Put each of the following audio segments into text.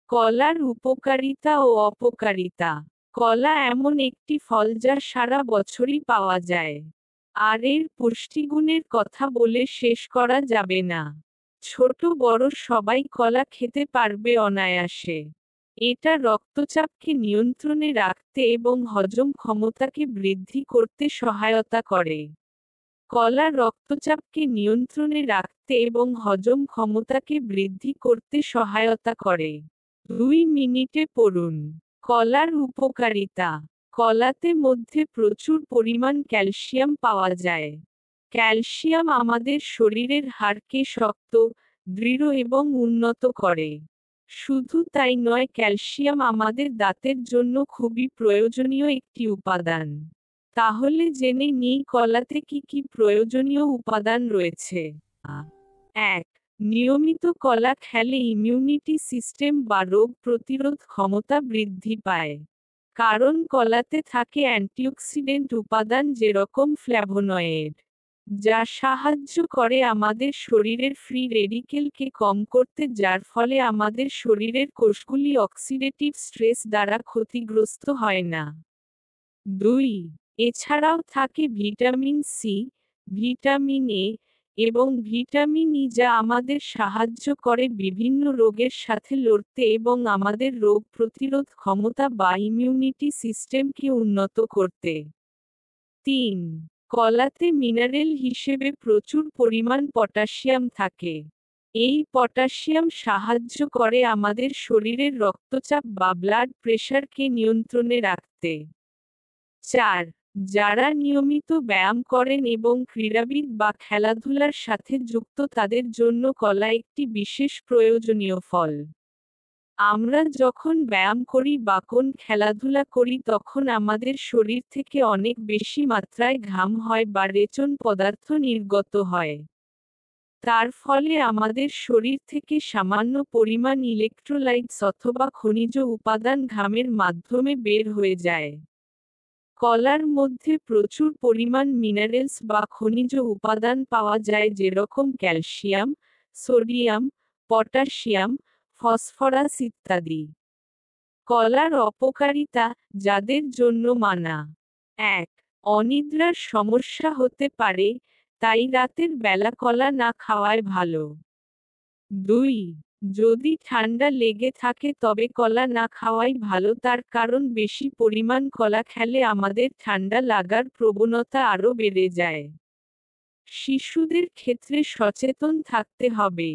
কলার উপকারিতা ও অপকারিতা। কলা এমন একটি ফল যা সারা বছরই পাওয়া যায়। আর এর পুষ্টিগুণের কথা বলে শেষ করা যাবে না। ছোট বড় সবাই কলা খেতে পারবে অনায়াসে। এটা রক্তচাপকে নিয়ন্ত্রণে রাখতে এবং হজম ক্ষমতাকে বৃদ্ধি করতে সহায়তা করে। কলা রক্তচাপকে নিয়ন্ত্রণে রাখতে এবং হজম ক্ষমতাকে বৃদ্ধি করতে সহায়তা করে। 2 মিনিটে পড়ুন। কলার উপকারিতা। কলাতে মধ্যে প্রচুর পরিমাণ ক্যালসিয়াম পাওয়া যায়। ক্যালসিয়াম আমাদের শরীরের হাড়কে শক্ত, দৃঢ় এবং উন্নত করে। শুধু তাই নয়, ক্যালসিয়াম আমাদের দাঁতের জন্য খুবই প্রয়োজনীয় একটি উপাদান। তাহলে জেনে নিই কলাতে কি কি প্রয়োজনীয় উপাদান রয়েছে। 1. নিয়মিত কলা খেলে ইমিউনিটি সিস্টেম বা রোগ প্রতিরোধ ক্ষমতা বৃদ্ধি পায়। কারণ কলাতে থাকে অ্যান্টিঅক্সিডেন্ট উপাদান যেরকম ফ্ল্যাভোনয়েড, যা সাহায্য করে আমাদের শরীরের ফ্রি রেডিকেলকে কম করতে, যার ফলে আমাদের শরীরের কোষগুলি অক্সিডেটিভ স্ট্রেস দ্বারা ক্ষতিগ্রস্ত হয় না। 2. এছাড়াও থাকে ভিটামিন সি, ভিটামিন এ, এবং ভিটামিন ই, যা আমাদের সাহায্য করে বিভিন্ন রোগের সাথে লড়তে এবং আমাদের রোগ প্রতিরোধ ক্ষমতা বা ইমিউনিটি সিস্টেমকে উন্নত করতে। 3. কলাতে মিনারেল হিসেবে প্রচুর পরিমাণ পটাশিয়াম থাকে। এই পটাশিয়াম সাহায্য করে আমাদের শরীরের রক্তচাপ বা ব্লাড প্রেশারকে নিয়ন্ত্রণে রাখতে। 4. যারা নিয়মিত ব্যায়াম করেন এবং ক্রীড়াবিদ বা খেলাধুলার সাথে যুক্ত তাদের জন্য কলা একটি বিশেষ প্রয়োজনীয় ফল। আমরা যখন ব্যায়াম করি বা কোন খেলাধুলা করি তখন আমাদের শরীর থেকে অনেক বেশি মাত্রায় ঘাম হয় বা রেচন পদার্থ নির্গত হয়। তার ফলে আমাদের শরীর থেকে সামান্য পরিমাণ ইলেক্ট্রোলাইটস অথবা খনিজ উপাদান ঘামের মাধ্যমে বের হয়ে যায়। কলার মধ্যে প্রচুর পরিমাণ মিনারেলস বা খনিজ উপাদান পাওয়া যায় যেরকম ক্যালসিয়াম, সোডিয়াম, পটাশিয়াম, ফসফরাস ইত্যাদি। কলার অপকারিতা, যাদের জন্য মানা। 1. অনিদ্রার সমস্যা হতে পারে, তাই রাতের বেলা কলা না খাওয়াই ভালো। 2. যদি ঠান্ডা লেগে থাকে তবে কলা না খাওয়াই ভালো, তার কারণ বেশি পরিমাণ কলা খেলে আমাদের ঠান্ডা লাগার প্রবণতা আরও বেড়ে যায়। শিশুদের ক্ষেত্রে সচেতন থাকতে হবে।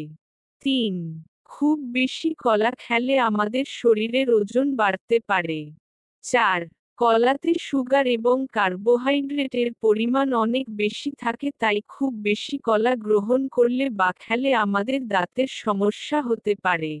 3. খুব বেশি কলা খেলে আমাদের শরীরের ওজন বাড়তে পারে। 4. কলাতে সুগার এবং কার্বোহাইড্রেটের পরিমাণ অনেক বেশি থাকে, তাই খুব বেশি কলা গ্রহণ করলে বা খেলে আমাদের দাঁতের সমস্যা হতে পারে।